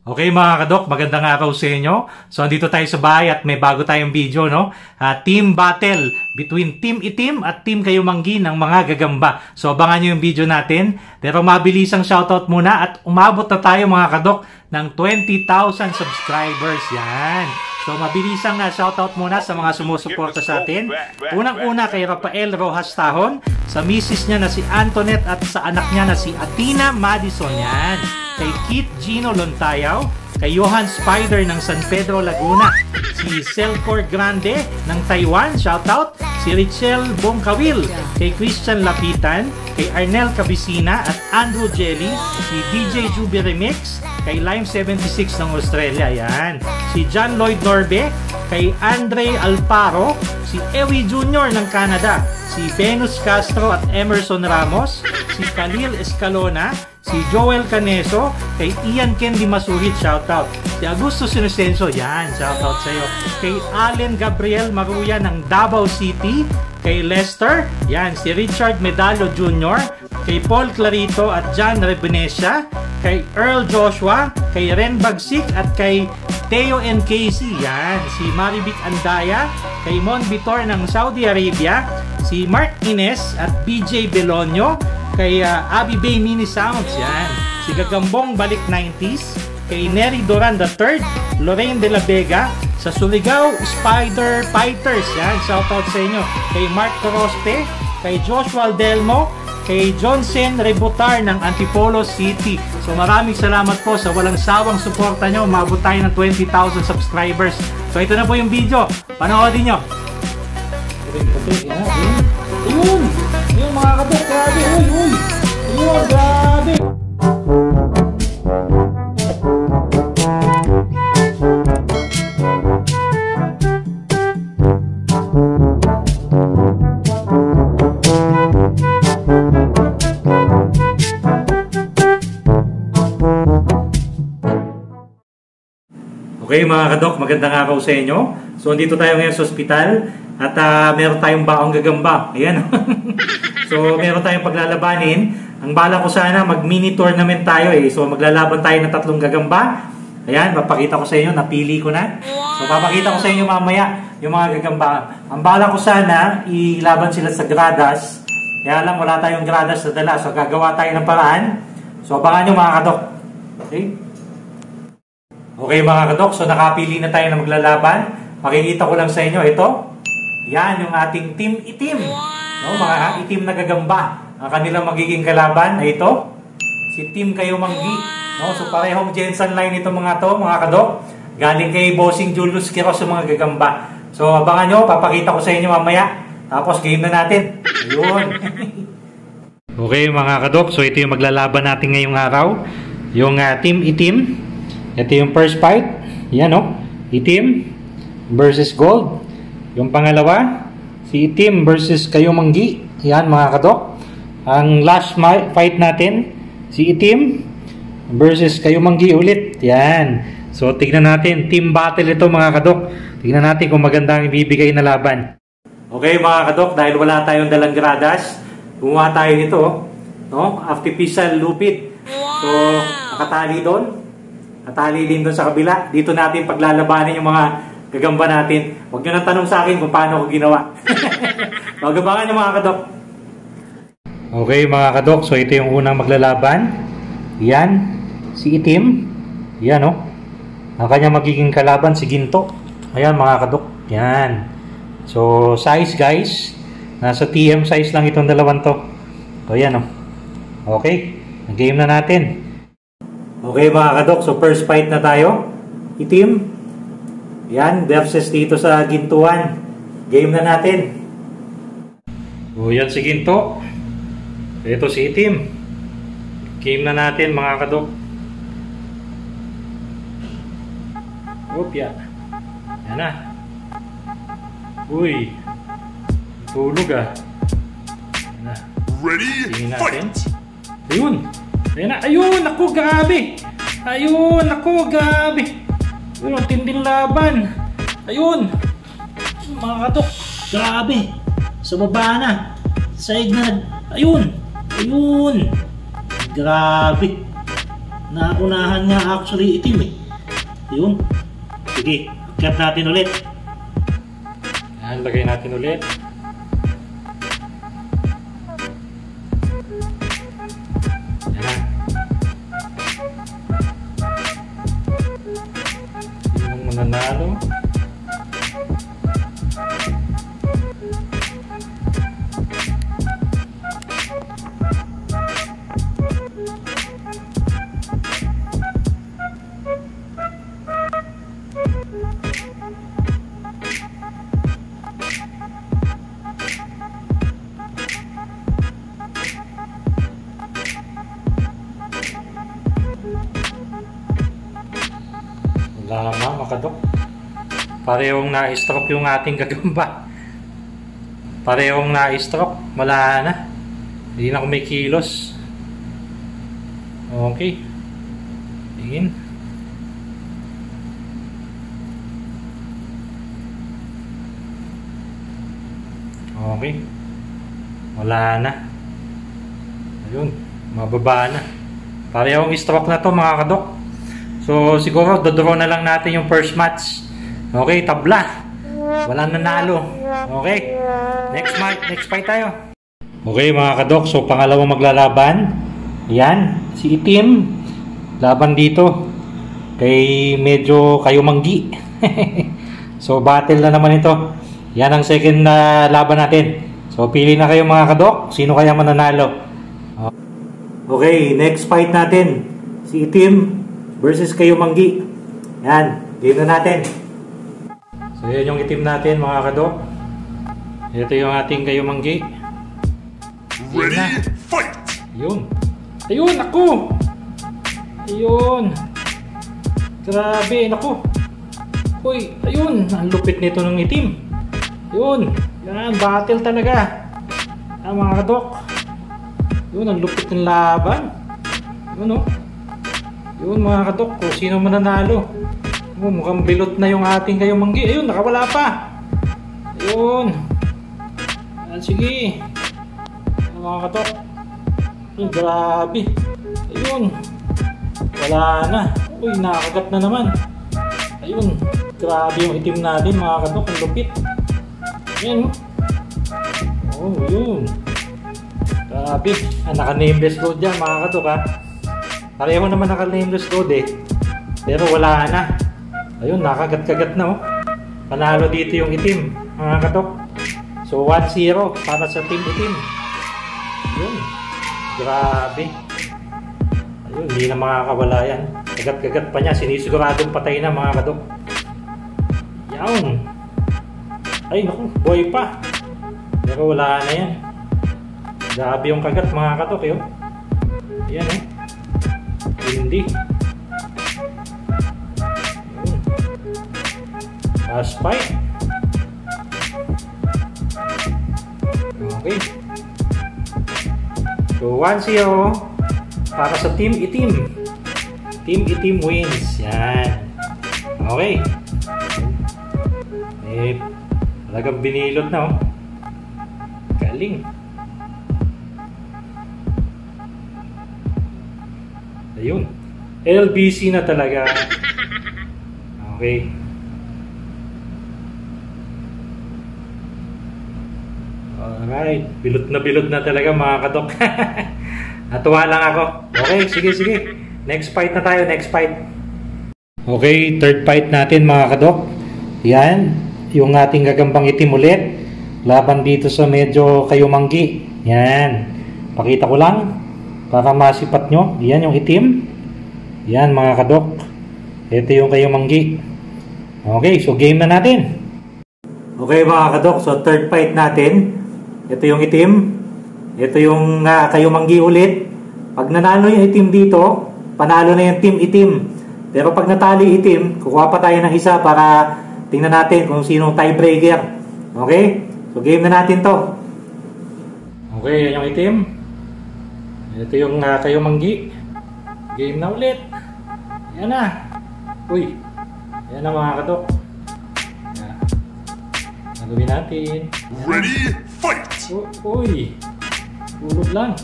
Okay mga kadok, magandang araw sa inyo. So andito tayo sa bahay at may bago tayong video, no? Team battle between Team Itim at Team Kayumanggi ng mga gagamba. So abangan nyo yung video natin. Pero mabilisang shoutout muna at umabot na tayo mga kadok ng 20,000 subscribers. Yan. So mabilisang shoutout muna sa mga sumusuporta sa atin. Unang-una kay Rafael Rojas Tahon, sa misis niya na si Antoinette at sa anak niya na si Athena Madison. Yan. Kay Kit Gino Lontayaw, kay Johan Spider ng San Pedro, Laguna, si Selcor Grande ng Taiwan, shoutout, si Richel Bongkawil, kay Christian Lapitan, kay Arnel Cabicina at Andrew Jelly, si DJ Juby Remix, kay Lime 76 ng Australia, yan, si John Lloyd Norbe, kay Andre Alparo, si Ewi Jr. ng Canada, si Venus Castro at Emerson Ramos, si Khalil Escalona, si Joel Caneso, kay Ian Kendi Masuhit, shoutout. Si Augusto Sinusenso, yan, shoutout sa'yo. Kay Allen Gabriel Maruya ng Davao City, kay Lester, yan, si Richard Medallo Jr., kay Paul Clarito at John Rebenesia, kay Earl Joshua, kay Ren Bagsik at kay Teo NKC, yan, si Maribik Andaya, kay Mon Vitor ng Saudi Arabia, si Mark Ines at BJ Belonio, kay Abby Bay Mini Sounds, yan, si Gagambong Balik 90s, kay Nery Doran III, Lorraine de la Vega, sa Surigao Spider Fighters, yan, shoutout sa inyo, kay Mark Torospe, kay Joshua Delmo, kay Johnson Rebutar ng Antipolo City. So maraming salamat po sa walang sawang suporta nyo. Umabot tayo ng 20,000 subscribers. So ito na po yung video, panoodin nyo. Ayun! Ayun mga kabok, grabe! Uy! Ayun, grabe! Okay mga kadok, magandang araw sa inyo. So andito tayo ngayon sa ospital at meron tayong baong gagamba. Ayan. So meron tayong paglalabanin. Ang bala ko sana mag-mini tournament tayo eh. So maglalaban tayo ng 3 gagamba. Ayan, papakita ko sa inyo, napili ko na. So papakita ko sa inyo mamaya yung mga gagamba. Ang bala ko sana ilaban sila sa gradas. Kaya lang wala tayong gradas na dala. So gagawa tayo ng paraan. So abangan nyo mga kadok. Okay? Okay mga kadok, so nakapili na tayo na maglalaban. Makikita ko lang sa inyo, ito. Yan, yung ating Team Itim. No, mga itim na gagamba. Ang kanilang magiging kalaban ay ito. Si Team Kayumanggi. No, so parehong Jensen line ito mga to, mga kadok. Galing kay Bossing Julius Quiroz sa mga gagamba. So abangan nyo, papakita ko sa inyo mamaya. Tapos game na natin. Ayun. Okay mga kadok, so ito yung maglalaban natin ngayong araw. Yung Team Itim. Ito yung first fight. Yan o. Itim versus Gold. Yung pangalawa, si Itim versus Kayumanggi. Yan mga kadok. Ang last fight natin, si Itim versus Kayumanggi ulit. Yan. So tignan natin. Team battle ito mga kadok. Tignan natin kung maganda ang ibibigay na laban. Okay mga kadok, dahil wala tayong dalang gradas, gumawa tayo nito. No? Artificial lupit. So nakatali doon. Natali din doon sa kabila. Dito natin paglalabanin yung mga gagamba natin. Huwag nyo nang tanong sa akin kung paano ko ginawa. Magabangan yung mga kadok. Okay mga kadok. So ito yung unang maglalaban. Yan. Si Itim. Yan o. Ang kanyang magiging kalaban si Ginto. Ayan mga kadok. Yan. So size guys. Nasa TM size lang itong dalawang to. So yan o. Okay. Game na natin. Okay mga kadok, so first fight na tayo. Itim. Yan, versus dito sa Gintuan. Game na natin. O yan si Ginto. Ito si Itim. Game na natin mga kadok. Opya. Yan na. Uy. Tulog ah. Yan na. Ready? Fight! Ayun. Ayan na. Ayun, ako, grabe. Ayun, ako, grabe. Ayun, tinding laban. Ayun. Mga kadok, grabe. Sa baba na. Saig na. Ayun. Ayun. Grabe. Naunahan nga actually itim eh. Yun. Sige, cut natin ulit. Yan, lagay natin ulit. Yan. Yung mananalo. Wala naman, makadok. Parehong na-stroke yung ating gagamba. Parehong na-stroke. Wala na. Hindi na kumikilos. Okay. Tingin. Okay. Wala na. Ayun. Mababa na. Parehong stroke na to mga kadok. So siguro dodraw na lang natin yung first match. Okay, tabla. Walang nanalo. Okay. Next fight tayo. Okay mga kadok, so pangalawang maglalaban. Yan, si Itim. Laban dito kay medyo kayo manggi. So battle na naman ito. Yan ang second na laban natin. So pili na kayo mga kadok, sino kaya mananalo. Okay, next fight natin. Si Itim versus kayo manggi. Yan, game na natin. So yan yung Itim natin mga kadok. Ito yung ating kayo manggi. Ready, fight! Yun. Ayun, ako! Ayun. Grabe, naku. Uy, ayun. Ang lupit nito ng Itim. Yun. Yan, battle talaga. Mga kadok. Yun, ang lupit ng laban. Yun, oh. Yun mga kadok, kung sino mananalo. Mukhang bilot na yung ating kayo manggi. Ayun, nakawala pa. Ayun. Yan, sige. Mga kadok. Ayun, grabe. Ayun. Wala na. Uy, nakagat na naman. Ayun. Grabe yung Itim natin mga kadok. Ang lupit. Ayan. Oh, yun. Grabe. Naka-nameless load dyan mga kadok ha. Pareho naman naka-nameless load eh. Pero wala na. Ayun, nakagat-kagat na oh. Panalo dito yung Itim mga kadok. So 1-0 para sa team Itim. Ayun. Grabe. Ayun, hindi na makakawala yan. Kagat-kagat pa niya. Sinisiguradong patay na mga kadok. Yawn. Ay naku, buhay pa. Pero wala na yan. Grabe yung kagat mga kadok yun. Ayan eh. Hindi. Last fight. Okay. So 1-0 para sa Team Itim. Team Itim wins. Yan. Okay. Eh, talagang binilot na oh. Galing. Ayun. LBC na talaga. Okay. Alright. Bilot na talaga mga kadok. Natuwa lang ako. Okay, sige. Next fight na tayo. Next fight. Okay, third fight natin mga kadok. Yan. Yung ating gagambang Itim ulit. Laban dito sa medyo kayo manggi. Yan. Pakita ko lang para masipat nyo. Yan yung Itim. Yan mga kadok. Ito yung kayo manggi. Okay, so game na natin. Okay mga kadok, so third fight natin. Ito yung Itim. Ito yung kayo manggi ulit. Pag nanalo yung Itim dito, panalo na yung Team Itim. Pero pag natali Itim, kukuha pa tayo ng isa para tingnan natin kung sinong tiebreaker. Okay? So game na natin to. Okay, yan yung Itim. Ito yung kayo manggi. Game na ulit. Yan na. Uy. Yan na mga kadok. Yan. Nagawin natin. Ready, fight! Uy. Tulog lang.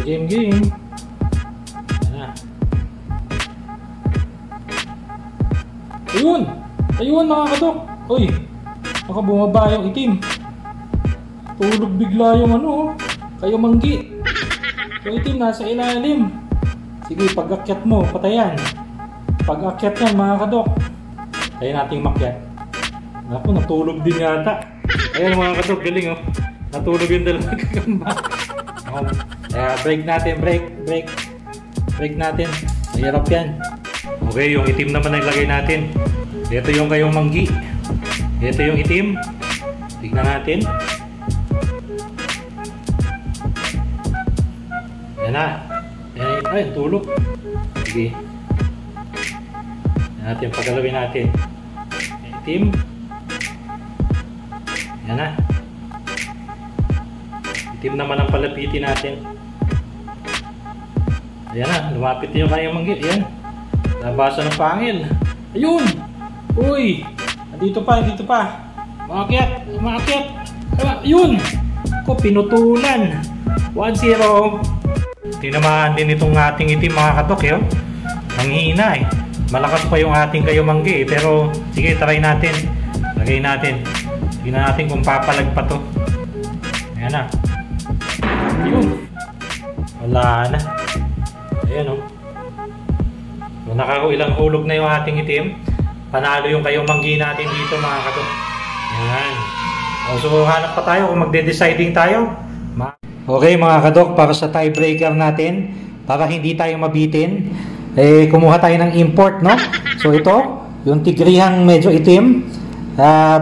Game. Yan na. Ayun! Ayun mga kadok! Uy! Baka bumaba yung itim. Tulog bigla yung ano, kayo manggi. Yung itim nasa ilalim. Sige, pag-akyat mo, patayan. Pag-akyat yan mga kadok. Kaya nating makyat. Naku, natulog din yata. Ayan mga kadok, galing oh. Natulog yung dalawang gagamba. Kaya break natin, break natin. Mahirap yan. Okay, yung itim naman na ilagay natin. Ito yung kayong manggi. Ito yung itim. Tignan natin. Yan na. Ay, tulog. Sige. Yan natin, paggalawin natin. Itim. Yan na. Itim naman ang palapitin natin. Ayan na, lumapit yung kanyang manggi. Ayan. Nabasa ng pangil. Ayun! Uy! Dito pa. Maakyat. Ayun! Ako, pinutulan. 1-0. Tinamaan din itong ating itim mga kadok. Eh, oh. Ang hina eh. Malakas pa yung ating kayo manggi eh. Pero, sige, try natin. Lagay natin. Tingnan natin kung papalag pa to. Ayan na. Ayun. Wala na. Ayan o. So, ilang hulog na yung ating itim. Panalo yung kayong manggi natin dito mga kadok. Ayan. So hanap pa tayo kung magde-deciding tayo. Okay mga kadok, para sa tiebreaker natin, para hindi tayo mabitin, kumuha tayo ng import, no? So ito, yung tigrihang medyo itim,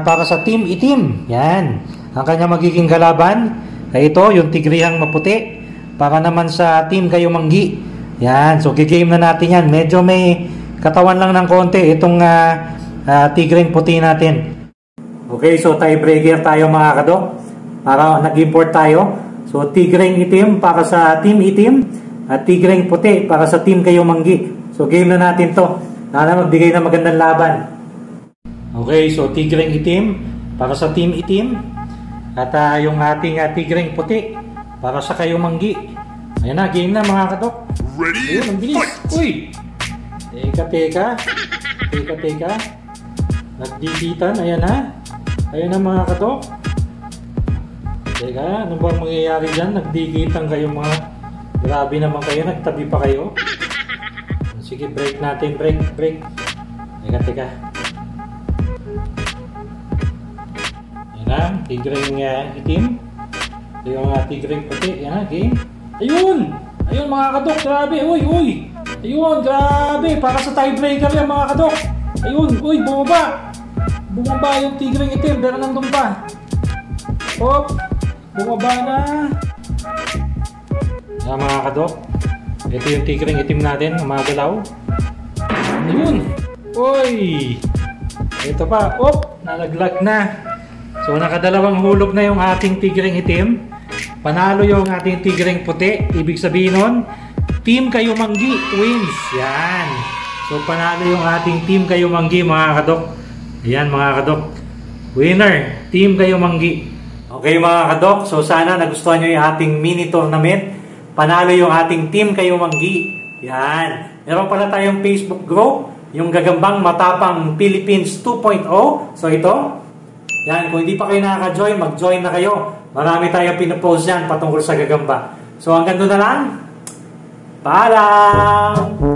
para sa team itim. Yan. Ang kanya magiging kalaban, ito, yung tigrihang maputi, para naman sa team kayo manggi. Yan, so gigame na natin yan. Medyo may katawan lang ng konti itong tigreng puti natin. Okay, so tiebreaker tayo mga kadok. Para nag-import tayo. So tigreng itim para sa team itim at tigreng puti para sa team kayo manggi. So game na natin to. Sana magbigay na magandang laban. Okay, so tigreng itim para sa team itim at yung ating tigreng puti para sa kayo manggi. Ayan na, game na mga kadok. Ready? Ayun, ang bilis. Uy! Teka. Nagdikitan, ayan na. Ayan na mga kadok. Teka, ano ba mangyayari dyan? Nagdikitan kayo mga... Grabe naman kayo, nagtabi pa kayo. Sige, break natin, break. Teka. Ayan na, tigreng itim. Ito yung tigreng puti. Ayan na, game. Ayun mga kadok, grabe. Uy. Ayun, grabe. Para sa tiebreaker yan mga kadok. Ayun, uy, bumaba yung tigreng itim, pero nandun pa. Hop, bumaba na. Yan mga kadok, ito yung tigreng itim natin, umagalaw. Ayun, uy. Ito pa, hop, nalaglag na. So nakadalawang hulog na yung ating tigreng itim. Panalo yung ating tigreng puti. Ibig sabihin nun, team kayo manggi wins. Yan. So panalo yung ating team kayo manggi mga kadok. Yan mga kadok. Winner, team kayo manggi. Okay mga kadok, so sana nagustuhan nyo yung ating mini tournament. Panalo yung ating team kayo manggi. Yan. Meron pala tayong Facebook group, yung Gagambang Matapang Philippines 2.0. So ito. Yan, kung hindi pa kayo nakaka-join, mag-join na kayo. Marami tayong pinapost yan patungkol sa gagamba. So hanggang doon na lang. Paalam!